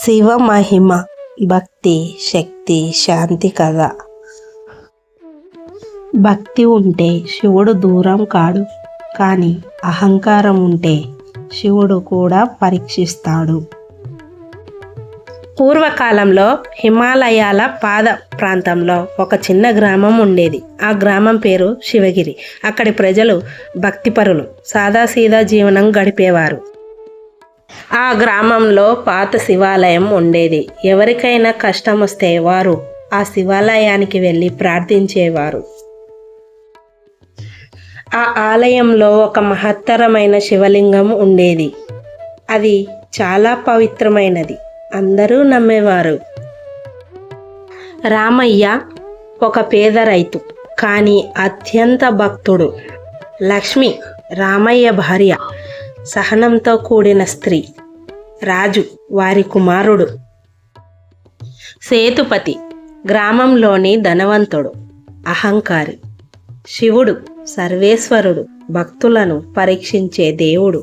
శివ మహిమ, భక్తి, శక్తి, శాంతి కథ. భక్తి ఉంటే శివుడు దూరం కాడు, కానీ అహంకారం ఉంటే శివుడు కూడా పరీక్షిస్తాడు. పూర్వకాలంలో హిమాలయాల పాద ప్రాంతంలో ఒక చిన్న గ్రామం ఉండేది. ఆ గ్రామం పేరు శివగిరి. అక్కడి ప్రజలు భక్తిపరులు, సాదాసీదా జీవనం గడిపేవారు. ఆ గ్రామంలో పాత శివాలయం ఉండేది. ఎవరికైనా కష్టం వస్తే వారు ఆ శివాలయానికి వెళ్ళి ప్రార్థించేవారు. ఆ ఆలయంలో ఒక మహత్తరమైన శివలింగం ఉండేది. అది చాలా పవిత్రమైనది. అందరూ నమ్మేవారు. రామయ్య ఒక పేద రైతు, కానీ అత్యంత భక్తుడు. లక్ష్మి రామయ్య భార్య, సహనంతో కూడిన స్త్రీ. రాజు వారి కుమారుడు. సేతుపతి గ్రామంలోని ధనవంతుడు, అహంకారి. శివుడు సర్వేశ్వరుడు, భక్తులను పరీక్షించే దేవుడు.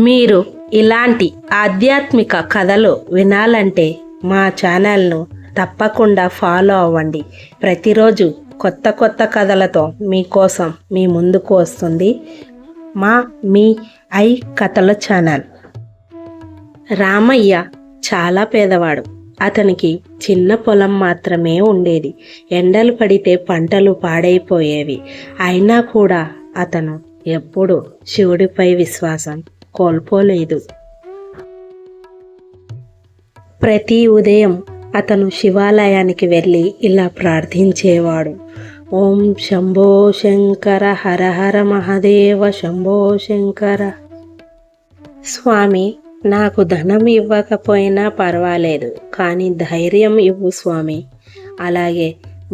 మీరు ఇలాంటి ఆధ్యాత్మిక కథలు వినాలంటే మా ఛానల్ను తప్పకుండా ఫాలో అవ్వండి. ప్రతిరోజు కొత్త కొత్త కథలతో మీకోసం మీ ముందుకు వస్తుంది మీ ఐ కథల ఛానల్. రామయ్య చాలా పేదవాడు. అతనికి చిన్న పొలం మాత్రమే ఉండేది. ఎండలు పడితే పంటలు పాడైపోయేవి. అయినా కూడా అతను ఎప్పుడూ శివుడిపై విశ్వాసం కోల్పోలేదు. ప్రతి ఉదయం అతను శివాలయానికి వెళ్ళి ఇలా ప్రార్థించేవాడు: ఓం శంభో శంకర, హర హర మహాదేవ శంభో శంకర. స్వామి, నాకు ధనం ఇవ్వకపోయినా పర్వాలేదు, కానీ ధైర్యం ఇవ్వు స్వామి. అలాగే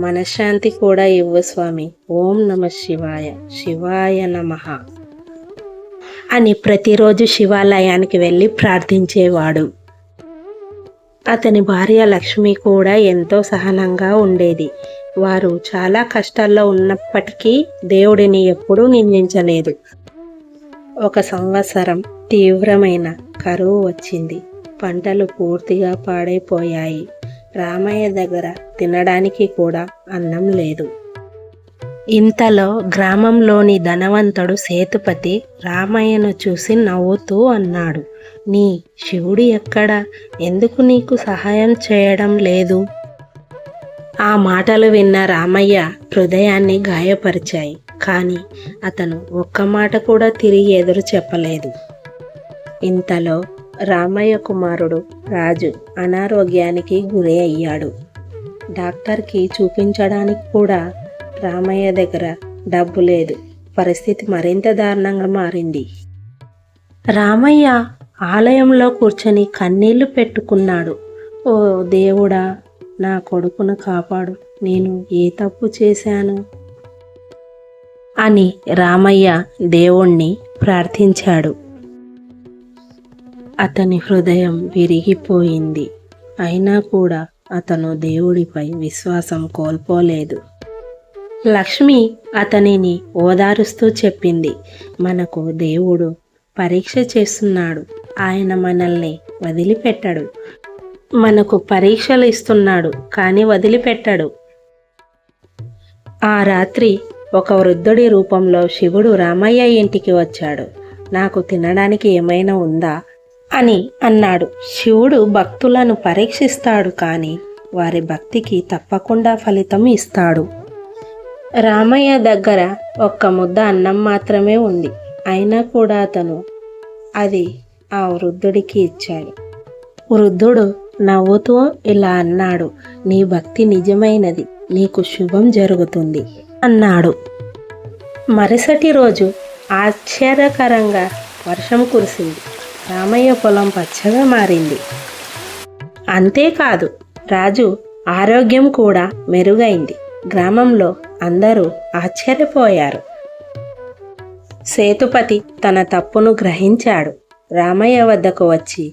మనశ్శాంతి కూడా ఇవ్వు స్వామి. ఓం నమ శివాయ, శివాయ నమః అని ప్రతిరోజు శివాలయానికి వెళ్ళి ప్రార్థించేవాడు. అతని భార్య లక్ష్మి కూడా ఎంతో సహనంగా ఉండేది. వారు చాలా కష్టాల్లో ఉన్నప్పటికీ దేవుడిని ఎప్పుడూ నిందించలేదు. ఒక సంవత్సరం తీవ్రమైన కరువు వచ్చింది. పంటలు పూర్తిగా పాడైపోయాయి. రామయ్య దగ్గర తినడానికి కూడా అన్నం లేదు. ఇంతలో గ్రామంలోని ధనవంతుడు సేతుపతి రామయ్యను చూసి నవ్వుతూ అన్నాడు: నీ శివుడు ఎక్కడా? ఎందుకు నీకు సహాయం చేయడం లేదు? ఆ మాటలు విన్న రామయ్య హృదయాన్ని గాయపరిచాయి. కానీ అతను ఒక్క మాట కూడా తిరిగి ఎదురు చెప్పలేదు. ఇంతలో రామయ్య కుమారుడు రాజు అనారోగ్యానికి గురి అయ్యాడు. డాక్టర్కి చూపించడానికి కూడా రామయ్య దగ్గర డబ్బు లేదు. పరిస్థితి మరింత దారుణంగా మారింది. రామయ్య ఆలయంలో కూర్చొని కన్నీళ్లు పెట్టుకున్నాడు. ఓ దేవుడా, నా కొడుకును కాపాడు. నేను ఏ తప్పు చేశాను అని రామయ్య దేవుణ్ణి ప్రార్థించాడు. అతని హృదయం విరిగిపోయింది. అయినా కూడా అతను దేవుడిపై విశ్వాసం కోల్పోలేదు. లక్ష్మి అతనిని ఓదారుస్తూ చెప్పింది: మనకు దేవుడు పరీక్ష చేస్తున్నాడు. ఆయన మనల్ని వదిలిపెట్టడు. మనకు పరీక్షలు ఇస్తున్నాడు, కానీ వదిలిపెట్టడు. ఆ రాత్రి ఒక వృద్ధుడి రూపంలో శివుడు రామయ్య ఇంటికి వచ్చాడు. నాకు తినడానికి ఏమైనా ఉందా అని అన్నాడు. శివుడు భక్తులను పరీక్షిస్తాడు, కానీ వారి భక్తికి తప్పకుండా ఫలితం ఇస్తాడు. రామయ్య దగ్గర ఒక్క ముద్ద అన్నం మాత్రమే ఉంది. అయినా కూడా అతను అది ఆ వృద్ధుడికి ఇచ్చాడు. వృద్ధుడు నవ్వుతూ ఇలా అన్నాడు: నీ భక్తి నిజమైనది, నీకు శుభం జరుగుతుంది అన్నాడు. మరుసటి రోజు ఆశ్చర్యకరంగా వర్షం కురిసింది. రామయ్య పొలం పచ్చగా మారింది. అంతేకాదు, రాజు ఆరోగ్యం కూడా మెరుగైంది. గ్రామంలో అందరూ ఆశ్చర్యపోయారు. సేతుపతి తన తప్పును గ్రహించాడు. రామయ్య వద్దకు వచ్చి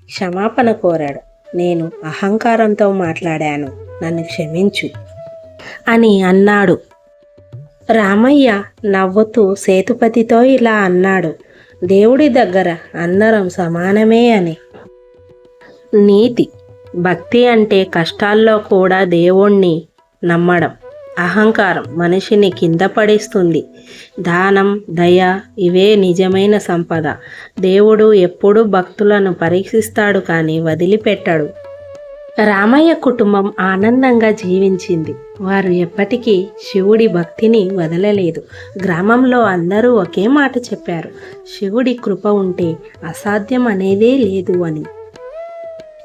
క్షమాపణ కోరాడు. నేను అహంకారంతో మాట్లాడాను, నన్ను క్షమించు అని అన్నాడు. రామయ్య నవ్వుతూ సేతుపతితో ఇలా అన్నాడు: దేవుడి దగ్గర అందరం సమానమే అని. నీతి. భక్తి అంటే కష్టాల్లో కూడా దేవుణ్ణి నమ్మడం. అహంకారం మనిషిని కింద పడేస్తుంది. దానం, దయ ఇవే నిజమైన సంపద. దేవుడు ఎప్పుడూ భక్తులను పరీక్షిస్తాడు కానీ వదిలిపెట్టాడు. రామయ్య కుటుంబం ఆనందంగా జీవించింది. వారు ఎప్పటికీ శివుడి భక్తిని వదలలేదు. గ్రామంలో అందరూ ఒకే మాట చెప్పారు: శివుడి కృప ఉంటే అసాధ్యం అనేదే లేదు అని.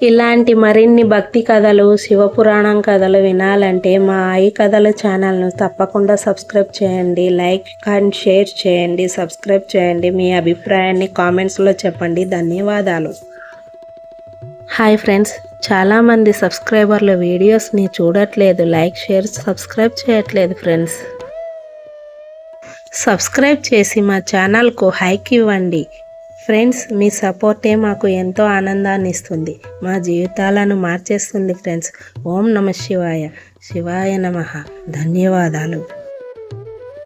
ఇలాంటి మరిన్ని భక్తి కథలు, శివపురాణం కథలు వినాలంటే మా ఆయి కథలు ఛానల్ను తప్పకుండా సబ్స్క్రైబ్ చేయండి. లైక్ అండ్ షేర్ చేయండి. సబ్స్క్రైబ్ చేయండి. మీ అభిప్రాయాన్ని కామెంట్స్లో చెప్పండి. ధన్యవాదాలు. హాయ్ ఫ్రెండ్స్, చాలామంది సబ్స్క్రైబర్లు వీడియోస్ని చూడట్లేదు. లైక్, షేర్, సబ్స్క్రైబ్ చేయట్లేదు ఫ్రెండ్స్. సబ్స్క్రైబ్ చేసి మా ఛానల్కు హైక్ ఇవ్వండి ఫ్రెండ్స్. మీ సపోర్టే మాకు ఎంతో ఆనందాన్ని ఇస్తుంది, మా జీవితాలను మార్చేస్తుంది ఫ్రెండ్స్. ఓం నమ శివాయ. శివాయ నమః. ధన్యవాదాలు.